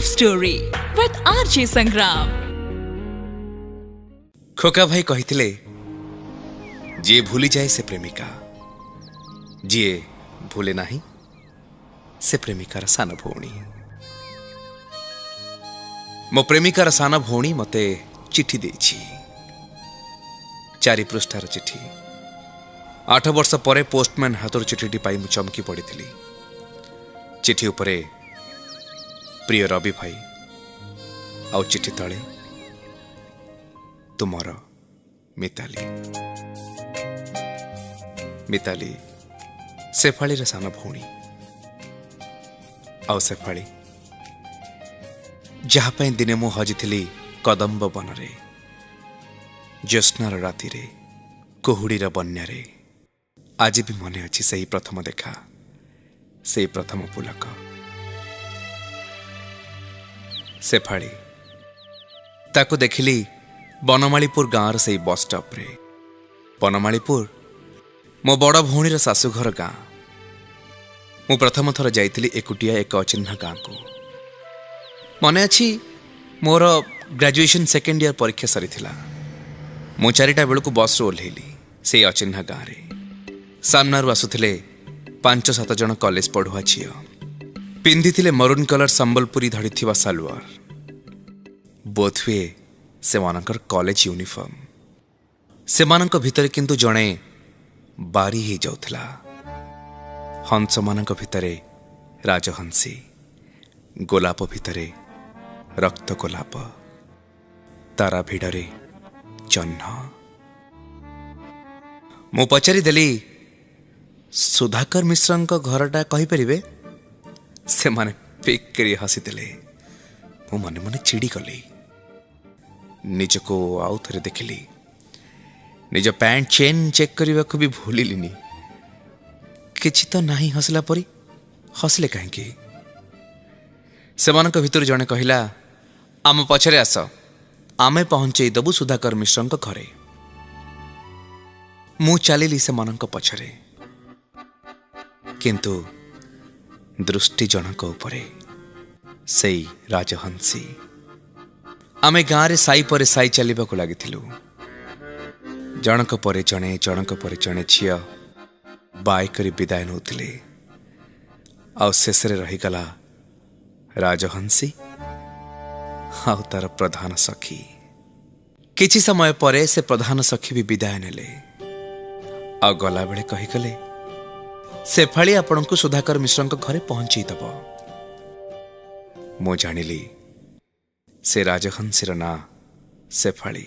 Love Story with RJ Sangram. खोका भाई कहिथिले जे भूली जाए से प्रेमिका, जे भूले नाही से प्रेमिकार सान भौणी। मो प्रेमिकार सान भौणी मते चिठी देछि, 4 पृष्ठार चिठी। 8 वर्ष परे पोस्टमैन हाथर चिठीटी पाई मु चमकी पड़ी। चिठी उपरे प्रिय रवि भाई आउ चिठी तले तुमर मिताली। मिताली शेफाली रे सान भौणी आउ शेफाली जहाँ पे दिने मु हजिथिली कदम्ब बनरे, ज्योत्स्नार राति रे, कुहुड़ीर बन्यारे। आज भी मने अच्छी सही प्रथम देखा, से प्रथम पुलक। शेफाली ताको देखिली बनमालीपुर गाँव से बस स्टॉप रे। बनमालीपुर मो बड़ भौणीर शाशुघर गाँ। मु प्रथम थर जाइतिली एकुटिया एक अचिन्हा गाँ को। मने अच्छी मोर ग्रेजुएशन सेकेंड ईयर परीक्षा सरीथिला। मु 4टा बेलू बस ओह्लैली से अचिन्हा गाँ रे। सामनारू आसुथिले 5-7 जन कॉलेज पढ़ुआ झील। पिंधिथिले मरून कलर संबलपुरी धड़ीथिबा सालवार। बोधवे से मानकर कॉलेज यूनिफॉर्म। से मानक भितरे किंतु जणे बारी ही जाउथला। हंस मानक भितरे राजहंसी, गोलाप भितरे रक्त गोलाप, तारा भिड़रे जह्न। मु पचारि देली सुधाकर मिश्रଙ୍କ घरटा कहीपरिवे? से माने पिक करी हसी देले। मु मने मने चिड़ी गली। निजको आउ थरे देखिली। निज पैंट चेन चेक करने को भी भूलिनी। किछि तो नहीं हसला परी। हसले कहीं से भितर जड़े कहला, आम पछरे आस, आमे पहुंचे दबु सुधाकर मिश्रଙ୍କ घरे। मु चलिली से पछरे, किंतु दृष्टि जनक उपरे सेई राजहंसी। आमे गाँव साई पर साई चलने को लगी। जनक पर जणे, जनक पर जणे झिया बाय करी विदाय नौथिले। आउ शेष रहीगला राजहंसी आउ तार प्रधान सखी। किछि समय परे से प्रधान सखी भी विदाय नेले। आ गला बेले कहीगले, शेफाली आपण को सुधाकर मिश्रଙ୍କ घरे पहुंची दब। मु जानिली से राजहंसीर ना शेफाली।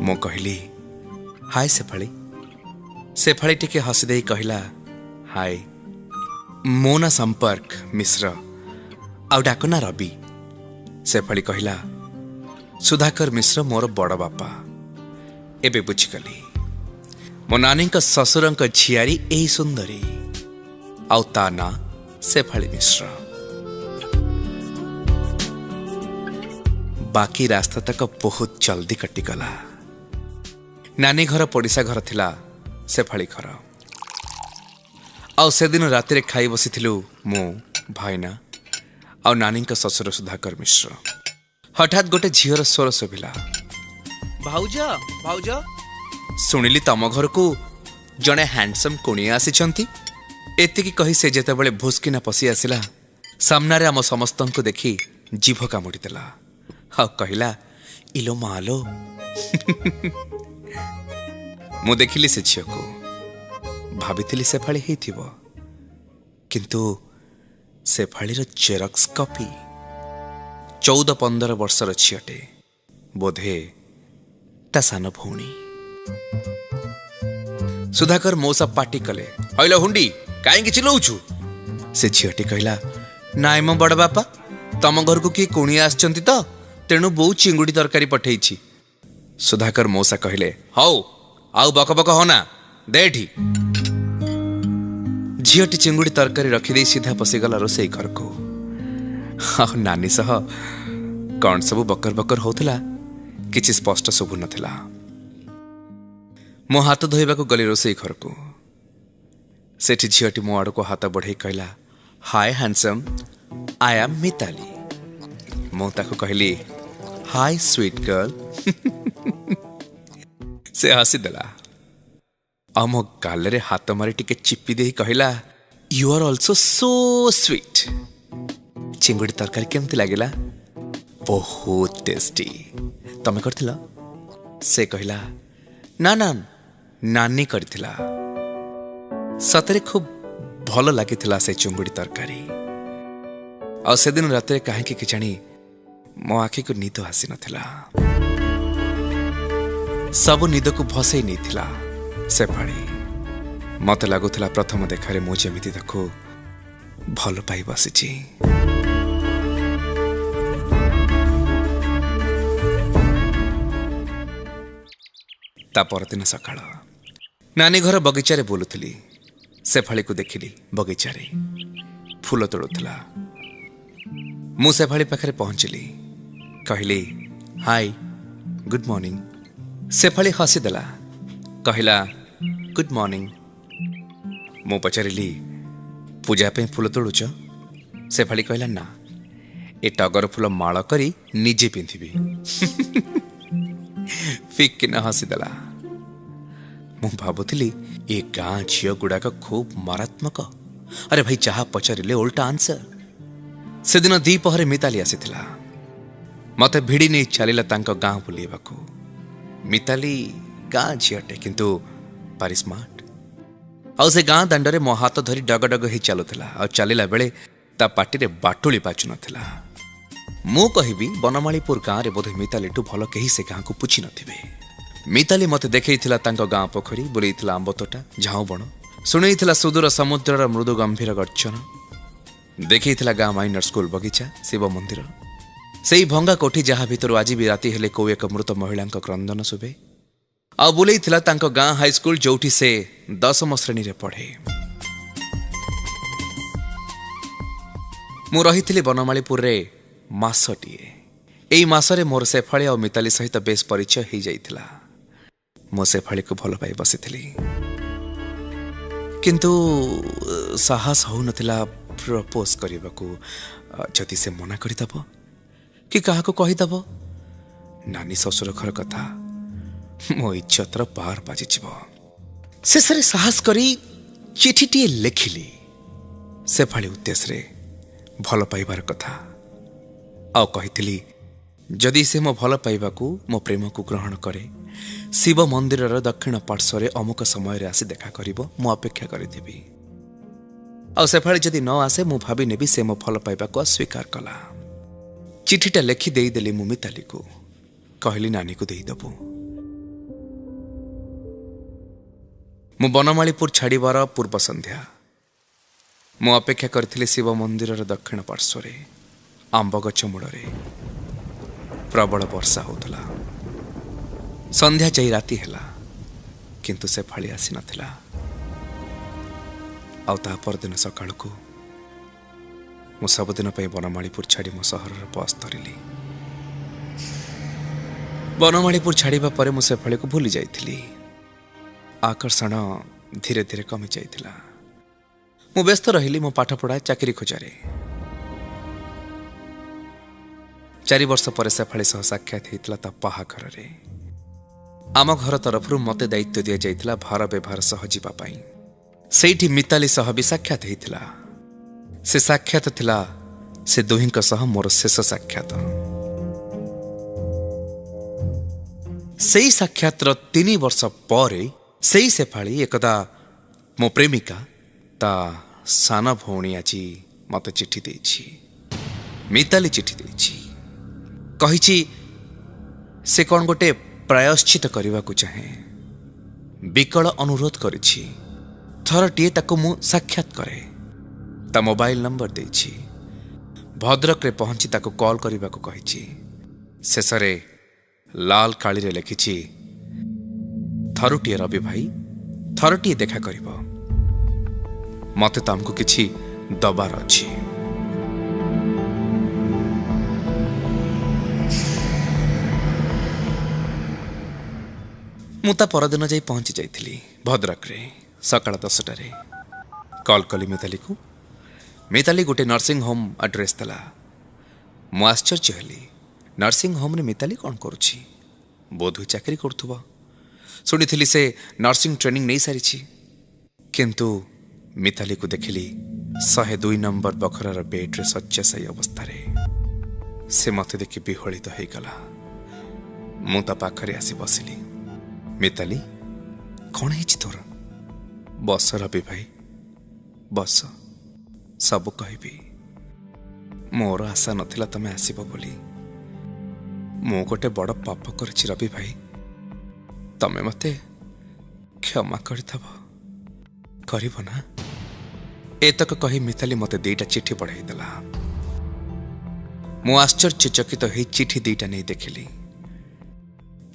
मु कहली, हाय शेफाली। शेफाली टिके हसी दे कहला, हाय, मो ना संपर्क मिश्र, आउ डाक ना रवि। शेफाली कहला, सुधाकर मिश्र मोर बड़ बापा। एबे बुझिगली, मो नानी ससुर झियारी एही सुंदरी, आउ ता ना शेफाली मिश्र। बाकी रास्ता तक बहुत जल्दी कटिगला। नानी घर पड़िशा घर थिला शेफाली घर। आउ से दिन राति रे खाई बसिथिलु मु, भाईना आउ नानी ससुर सुधाकर मिश्र। हठात गोटे झीर स्वर शोभिला, भाउज भाउज। सुनिली तम घर को जड़े हैंडसम कुणिया आसी। एतिकी कही से जेतेबेले भुस्किना पसी आसिला, सामनारे आम समस्तंको देखी जीभ कामुड़ी देला। हाँ कहला, इलो मालो। मु देखिली से झील को, भाभी शेफाली ही थिबो, किंतु शेफालीर जेरक्स कॉपी। 14-15 वर्षर झीलटे, बोधे ता सान भौणी। सुधाकर मौसा पाटी कले, हईला हुंडी कहीं चिल्लाउछु? से झीलटी कहला, नाई मो बड़ बापा, तम घर को किए कुणिया आछंती तो, तेणु बहु चिंगुड़ी तरकारी पठेइछि। सुधाकर मौसा कहले, हौ आउ बक बक होना, देठी। झीलटी चिंगुड़ी तरकारी रखिदे सीधा पशिगला रोसई घर को। हाँ, नानी सह कौन सब बकर बकर होतला किछि स्पष्ट शुभु नथिला। मो हाथ धोइबा को गली रोसई घर को। सेठी झीलटी मो आड़ को हाथ बढ़ाई कहला, हाय हैंडसम, आई एम मिताली। ମୁଁ ତାକୁ କହିଲି ହାଇ ସ୍ୱିଟ୍ ଗର୍ଲ। ସେ ହସିଦେଲା ଆଉ ମୋ ଗାଲରେ ହାତ ମାରି ଟିକେ ଚିପି ଦେଇ କହିଲା you are also so sweet. ଚିଙ୍ଗୁଡ଼ି ତରକାରୀ କେମିତି ଲାଗିଲା? ବହୁତ ଟେଷ୍ଟି। ତମେ କରିଥିଲ? ସେ କହିଲା ନା ନା ନାନୀ କରିଥିଲା। ସତରେ ଖୁବ୍ ଭଲ ଲାଗିଥିଲା ସେ ଚିଙ୍ଗୁଡ଼ି ତରକାରୀ। ଆଉ ସେଦିନ ରାତିରେ କାହିଁକି କେଜାଣି ମୋ ଆଖିକୁ ନିଦ ଆସିନଥିଲା। ସବୁ ନିଦକୁ ଭସେଇ ନେଇଥିଲା ସେ ପାଣି। ମତେ ଲାଗୁଥିଲା ପ୍ରଥମ ଦେଖାରେ ମୁଁ ଯେମିତି ତାକୁ ଭଲ ପାଇ ବସିଛି। ତା ପରଦିନ ସକାଳ ନାନୀ ଘର ବଗିଚାରେ ବୁଲୁଥିଲି। ସେଫାଳିକୁ ଦେଖିଲି ବଗିଚାରେ ଫୁଲ ତୋଳୁଥିଲା। ମୁଁ ସେଫାଳି ପାଖରେ ପହଞ୍ଚିଲି। କହିଲି ହାଇ ଗୁଡ୍ ମର୍ଣ୍ଣିଂ। ସେଫାଳି ହସିଦେଲା, କହିଲା ଗୁଡ୍ ମର୍ଣ୍ଣିଂ। ମୁଁ ପଚାରିଲି ପୂଜା ପାଇଁ ଫୁଲ ତୋଳୁଛ? ସେଫାଳି କହିଲା ନା, ଏ ଟଗର ଫୁଲ ମାଳ କରି ନିଜେ ପିନ୍ଧିବି। ଫିକିନା ହସିଦେଲା। ମୁଁ ଭାବୁଥିଲି ଏ ଗାଁ ଝିଅ ଗୁଡାକ ଖୁବ୍ ମାରାତ୍ମକ। ଆରେ ଭାଇ ଯାହା ପଚାରିଲେ ଓଲ୍ଟା ଆନ୍ସର। ସେଦିନ ଦ୍ୱିପହରେ ମିତାଲି ଆସିଥିଲା। ମତେ ଭିଡ଼ି ନେଇ ଚାଲିଲା ତାଙ୍କ ଗାଁ ବୁଲିବାକୁ। ମିତାଲି ଗାଁ ଝିଅଟେ କିନ୍ତୁ ଭାରି ସ୍ମାର୍ଟ। ଆଉ ସେ ଗାଁ ଦାଣ୍ଡରେ ମୋ ହାତ ଧରି ଡଗଡଗ ହେଇ ଚାଲୁଥିଲା। ଆଉ ଚାଲିଲା ବେଳେ ତା ପାଟିରେ ବାଟୁଳି ବାଜୁନଥିଲା। ମୁଁ କହିବି ବନମାଳୀପୁର ଗାଁରେ ବୋଧେ ମିତାଲିଠୁ ଭଲ କେହି ସେ ଗାଁକୁ ପୁଛି ନଥିବେ। ମିତାଲି ମତେ ଦେଖେଇଥିଲା ତାଙ୍କ ଗାଁ ପୋଖରୀ, ବୁଲେଇଥିଲା ଆମ୍ବ ତୋଟା, ଝାଉଁ ବଣ, ଶୁଣେଇଥିଲା ସୁଦୂର ସମୁଦ୍ରର ମୃଦୁ ଗମ୍ଭୀର ଗର୍ଜନ, ଦେଖେଇଥିଲା ଗାଁ ମାଇନର ସ୍କୁଲ ବଗିଚା, ଶିବ ମନ୍ଦିର, ସେଇ ଭଙ୍ଗା କୋଠି ଯାହା ଭିତରୁ ଆଜି ବି ରାତି ହେଲେ କୋଉ ଏକ ମୃତ ମହିଳାଙ୍କ କ୍ରନ୍ଦନ ଶୁଭେ। ଆଉ ବୁଲେଇଥିଲା ତାଙ୍କ ଗାଁ ହାଇସ୍କୁଲ ଯୋଉଠି ସେ 10ମ ଶ୍ରେଣୀରେ ପଢ଼େ। ମୁଁ ରହିଥିଲି ବନମାଳୀପୁରରେ ମାସଟିଏ। ଏଇ ମାସରେ ମୋର ସେଫାଳି ଆଉ ମିତାଲି ସହିତ ବେଶ୍ ପରିଚୟ ହେଇଯାଇଥିଲା। ମୁଁ ସେଫାଳିକୁ ଭଲ ପାଇ ବସିଥିଲି, କିନ୍ତୁ ସାହସ ହଉନଥିଲା ପ୍ରପୋଜ କରିବାକୁ। ଯଦି ସେ ମନା କରିଦେବ କି କାହାକୁ କହିଦେବ, ନାନୀ ଶ୍ୱଶୁର ଘର କଥା, ମୋ ଇଜ୍ଜତର ପାର ବାଜିଯିବ। ଶେଷରେ ସାହସ କରି ଚିଠିଟିଏ ଲେଖିଲି ସେଫାଳି ଉଦ୍ଦେଶ୍ୟରେ, ଭଲ ପାଇବାର କଥା। ଆଉ କହିଥିଲି ଯଦି ସେ ମୋ ଭଲ ପାଇବାକୁ, ମୋ ପ୍ରେମକୁ ଗ୍ରହଣ କରେ, ଶିବ ମନ୍ଦିରର ଦକ୍ଷିଣ ପାର୍ଶ୍ୱରେ ଅମୁକ ସମୟରେ ଆସି ଦେଖା କରିବ, ମୁଁ ଅପେକ୍ଷା କରିଥିବି। ଆଉ ସେଫାଳି ଯଦି ନ ଆସେ ମୁଁ ଭାବି ନେବି ସେ ମୋ ଭଲ ପାଇବାକୁ ଅସ୍ୱୀକାର କଲା। ଚିଠିଟା ଲେଖି ଦେଇଦେଲି ମୁଁ ମିତାଲିକୁ। କହିଲି ନାନୀକୁ ଦେଇଦେବୁ। ମୁଁ ବନମାଳୀପୁର ଛାଡ଼ିବାର ପୂର୍ବ ସନ୍ଧ୍ୟା। ମୁଁ ଅପେକ୍ଷା କରିଥିଲି ଶିବ ମନ୍ଦିରର ଦକ୍ଷିଣ ପାର୍ଶ୍ୱରେ ଆମ୍ବ ଗଛ ମୂଳରେ। ପ୍ରବଳ ବର୍ଷା ହେଉଥିଲା। ସନ୍ଧ୍ୟା ଯାଇ ରାତି ହେଲା, କିନ୍ତୁ ସେଫାଳି ଆସିନଥିଲା। ଆଉ ତା ପରଦିନ ସକାଳକୁ ମୁଁ ସବୁଦିନ ପାଇଁ ବନମାଳୀପୁର ଛାଡ଼ି ମୋ ସହରର ବସ୍ ଧରିଲି। ବନମାଳୀପୁର ଛାଡ଼ିବା ପରେ ମୁଁ ସେଫାଳିକୁ ଭୁଲି ଯାଇଥିଲି। ଆକର୍ଷଣ ଧୀରେ ଧୀରେ କମି ଯାଇଥିଲା। ମୁଁ ବ୍ୟସ୍ତ ରହିଲି ମୋ ପାଠପଢ଼ା, ଚାକିରି ଖୋଜାରେ। 4 ବର୍ଷ ପରେ ସେଫାଳି ସହ ସାକ୍ଷାତ ହେଇଥିଲା ତା ବାହାଘରରେ। ଆମ ଘର ତରଫରୁ ମୋତେ ଦାୟିତ୍ୱ ଦିଆଯାଇଥିଲା ଭାର ବ୍ୟବହାର ସହ ଯିବା ପାଇଁ। ସେଇଠି ମିତାଲି ସହ ବି ସାକ୍ଷାତ ହେଇଥିଲା। ସେ ସାକ୍ଷାତ ଥିଲା ସେ ଦୁହିଁଙ୍କ ସହ ମୋର ଶେଷ ସାକ୍ଷାତ। ସେଇ ସାକ୍ଷାତର 3 ବର୍ଷ ପରେ ସେଇ ସେଫାଳି ଏକଦା ମୋ ପ୍ରେମିକା, ତା ସାନ ଭଉଣୀ ଆଜି ମୋତେ ଚିଠି ଦେଇଛି। ମିତାଲି ଚିଠି ଦେଇଛି, କହିଛି ସେ କ'ଣ ଗୋଟେ ପ୍ରାୟଶ୍ଚିତ କରିବାକୁ ଚାହେଁ। ବିକଳ ଅନୁରୋଧ କରିଛି ଥରଟିଏ ତାକୁ ମୁଁ ସାକ୍ଷାତ କରେ। ତା ମୋବାଇଲ ନମ୍ବର ଦେଇଛି। ଭଦ୍ରକରେ ପହଞ୍ଚି ତାକୁ କଲ୍ କରିବାକୁ କହିଛି। ଶେଷରେ ଲାଲ କାଳିରେ ଲେଖିଛି, ଥରୁଟିଏ ରବି ଭାଇ, ଥରଟିଏ ଦେଖା କରିବ। ମୋତେ ତମକୁ କିଛି ଦବାର ଅଛି। ମୁଁ ତା ପରଦିନ ଯାଇ ପହଞ୍ଚି ଯାଇଥିଲି ଭଦ୍ରକରେ ସକାଳ 10ଟାରେ। କଲ୍ କଲି ମିତାଲିକୁ। मिताली गोटे नर्सिंग होम आड्रेस देला। मु आश्चर्य हेली, नर्सिंग होम रे मिताली कौन करुछि? बोधु चाकरी करथुबो। सुनिथिली से नर्सिंग ट्रेनिंग नहीं सारी। किंतु मिताली को देखिली 102 नंबर बखरार बेड्रे शय्याशायी अवस्था से मत देखि विहलित हो गला। मु ता पाखरे आसी बसिली। मिताली कौन है तोर? बस रवि भाई बस, सब कहबी। मोर आशा नथिला तमे आसीबो बोली। मु गोटे बड़ पाप करछि रवि भाई, तमे मते क्षमा करथब करिब ना? एतक कही मिताली मते 2टा चिठी पढ़ाई देला। मु आश्चर्यचकित हो चिठी 2टा नहीं देखिली।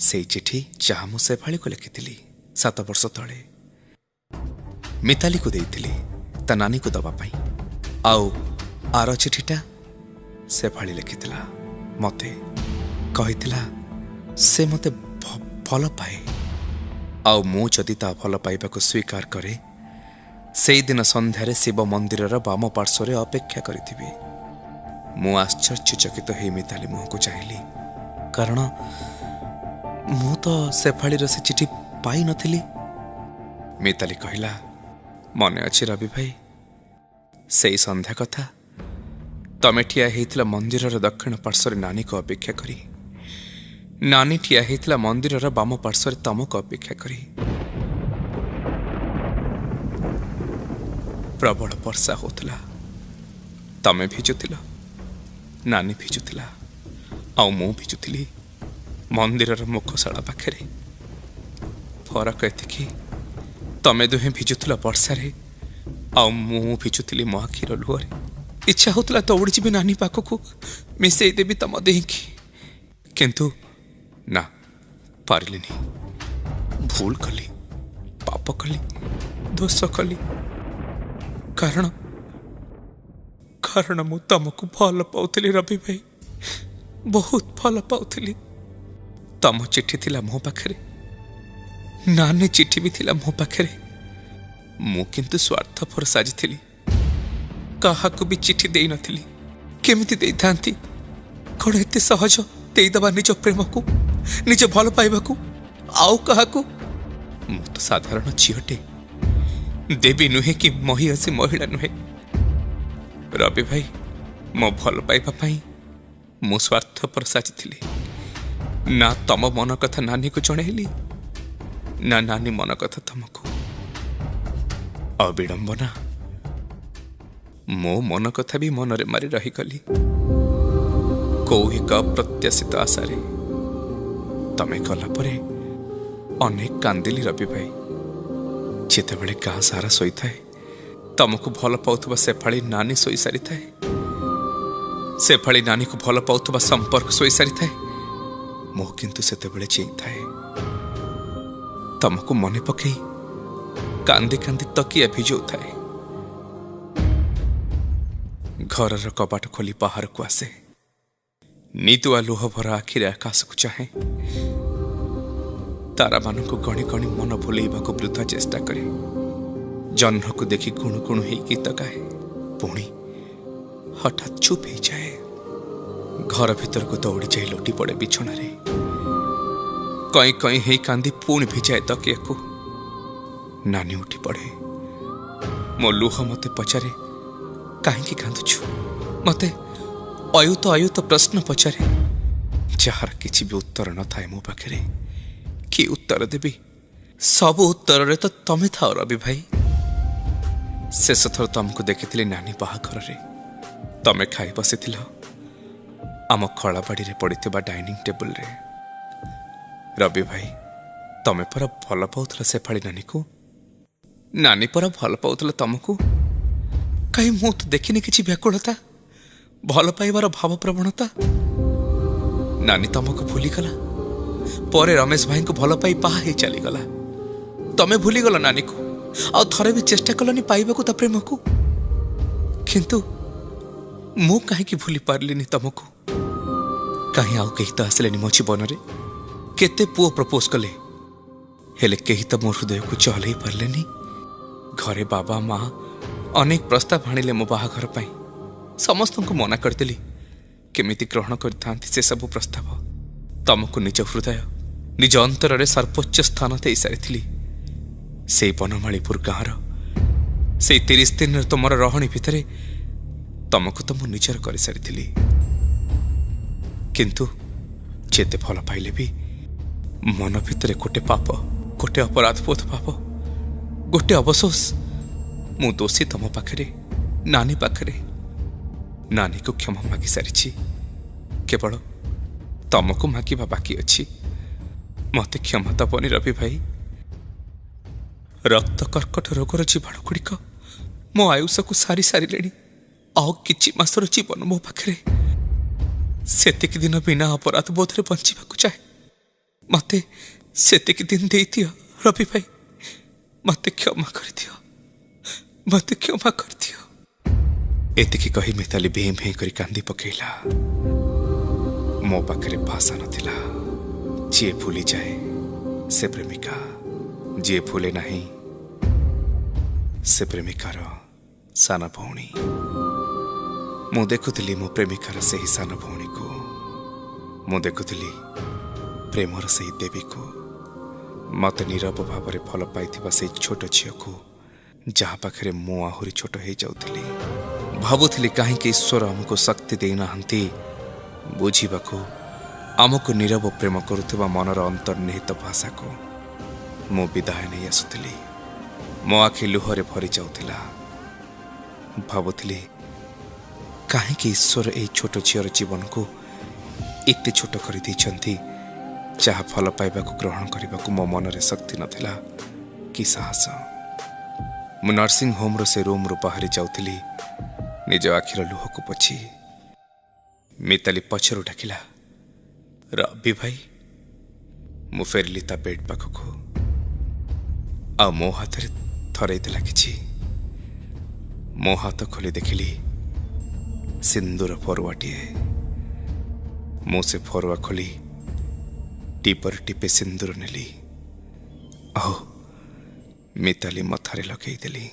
से चिठी जहाँ मु शेफाली को लिखिथिली 7 वर्ष तले मिताली को देइथिली ता नानी को दबा पाई। आउ आर चिठीटा शेफाली लिखिथिला मते, कहिथिला से मते भल पाए। आउ मु जदि ता भल पाइबा को स्वीकार करे से दिन संध्यारे शिव मंदिरर बाम पार्श्वर अपेक्षा करिथिबी। मु आश्चर्यचकित हो मिताली मुह को चाहिली, कारण मु तो शेफालीर से चिठी पाई नथिली। मिताली कहिला, मने अछि रवि भाई, से संध्या कथा तमे ठिया हेइथिला मंदिरर दक्षिण पार्श्वर नानी को अपेक्षा करी। नानी ठिया हेइथिला मंदिरर बाम पार्श्वर तमको अपेक्षा करी। प्रबल वर्षा होतला, तमे भिजुथिल, नानी भिजुथिला, आउ मु भिजुथिली मंदिरर मुखशाला पाखरे। फरक एतिकी, तमे दुहे भिजुथिल वर्षारे, आउ मु भिजुथिली मो आखिर लुहरे। इच्छा होतला दौड़ी जीवी नानी पाखकू, मिसेई देवी तम देहिकी, किंतु ना पारिलिनी। भूल कली, पाप कली, दोष कली, कारण मु तमको भल पाउथिली रवि भाई, बहुत भल पाउथिली। तम चिठी थिला मो पाखरे, नानी चिठी भी थिला मो पाखरे। मु किंतु स्वार्थपर साजिथिली, काहाकू भी चिठी देई नथिली। केमिति देई थांती? कौन एते सहज देई दबा निज प्रेम को, निज भल पाइबा को आउ काहाकू? मु तो साधारण झीटे, देवी नुहे कि महिषी महिला नुहे। रवि भाई, मो भल पाइबा पाई मु स्वार्थपर साजिथिली। ना तम मन कथा नानी को जणेली, ना नानी मन कथा तमको। अविडंबना, मो मन कथा भी मनरे मारी रहीगली। कौ एक अप्रत्याशित आशारे तमे गला परे अनेक कांदिली रवि भाई। जेतेबेले गाँ सारा शोई थाए, तमको भल पाउथबा शेफाली नानी शोई सारी थाए। शेफाली नानी को भल पाउथबा संपर्क शोई सारी थाए। मो किंतु सेतेबेले चेई थाए, तमको मने पकई कांदी कांदी तकिया भिजौ थाए। घरर कबाट खोली बाहर को आसे, निदुआ लुह भरा आखिरे आकाश को चाहे। तारा मान को गणी गणी मन भूलैबा को वृथा चेष्टा करे। जह्न को देखी गुणु गुणु ही गीत गाए, पुणी हठात चुप हो जाए। घर भीतर को दौड़ी जाए लोटी पड़े बिछणारे। कई कई हे कांदी पुणी भिजाए तकिया को। नानी उठी पड़े। मो लुह मते पचारे, काहे कांदुछु? मते अयुत अयुत प्रश्न पचारे, जार किछि भी उत्तर न थाए मो पाखरे। कि उत्तर देवी? सब उत्तर रे तो तमे थाओ रवि भाई। शेष थर तुमको देखी नानी बाहाघर रे। तमे खाई बसी आम खलाबाड़ी रे पड़िथिबा डाइनिंग टेबल रे। रवि भाई, तमे पर भल पाउथला शेफाली नानी को? नानी पर भल पाउथला तमको? कहीं मु तो देखिनी किछि व्याकुलता, भल पाइबार भाव प्रवणता। नानी तमको भूलीगला, परे रमेश भाई को भल पाई बाहा ही चलीगला। तमे भूलीगल नानी को, आ थरे भी चेष्टा कलनी पाइबाकू ता प्रेम को। किंतु मु कहीं भूली पारलिनी तमको? कहीं आउ कहीं तो आसलेनी मो जीवन रे। केते पुओ प्रपोज कले, हेले कहीं तो मो हृदय को चहलई पारलेनी। घरे बाबा माँ अनेक प्रस्ताव आनिले मो बाहाघर पाई समस्त को मना करदेली केमिति ग्रहण करथांती से सब प्रस्ताव तुमको निज हृदय निज अंतर रे सर्वोच्च स्थान दे सारी से बनमालीपुर गाँवर से 30 दिन तुमर रहणी भितर तुमको तो मुझे निजर कर सारी किंतु जेते भल पाइले भी मन भितर गोटे पाप गोटे अपराध बोध भाव गोटे अवशोष मु दोषी तुम पाखरे नानी पाखरे नानी को क्षमा मागी सारी केवल तुमको मागिबा बाकी अच्छी मते क्षमा दबनी रवि भाई रक्त कर्कट रोगर जीवाणु गुड़िक मो आयुष को सारी सारे आउ कि मासर जीवन मो पाखे सेतिक दिन बिना अपराध बोधरे बंचा चाहे मत सेतिक दिन दे दियो रवि भाई मत क्षमा कर दियो मत क्षमा कर दियो एतिकी कही मिताली भें भें करी कांदी पकेला मो पाखे भाषा नथिला जी भूली जाए से प्रेमिका जी भूले नहीं से प्रेमिकार सान भौणी मु देखुली मो प्रेमिकार से ही सान भौणी को मु देखुली प्रेमर से ही देवी को मत नीरव भाव में भल पाई से छोट झील को जहाँ पाखे मु आहरी छोट हो जाऊली भावुली कहीं ईश्वर आमको शक्ति देना बुझा आमको नीरव प्रेम करुवा मनर अंतर्निहित भाषा को मु विदाय नहीं आसुली मो आखि लुहरे भरी जाऊला भावुली कहीं ईश्वर यही छोट झीर जीवन को एते छोट कर जहाँ फल पाइबा ग्रहण करने को मो मनरे शक्ति नथिला कि साहस मु नर्सिंग होम रो से रूम रू बाहरी जाऊली निज आखिर लुह को पोछि मिताली पछरू डाकिला रवि भाई मु फेरली ता बेड पाखक आ मो हाथ थरई देला किछि मो हाथ खोली देखिली सिंदूर फरुआटीए मु से फरुआ खोली टीपर टीपे सिंदूर नेली मिताली मथारे लगेई देली।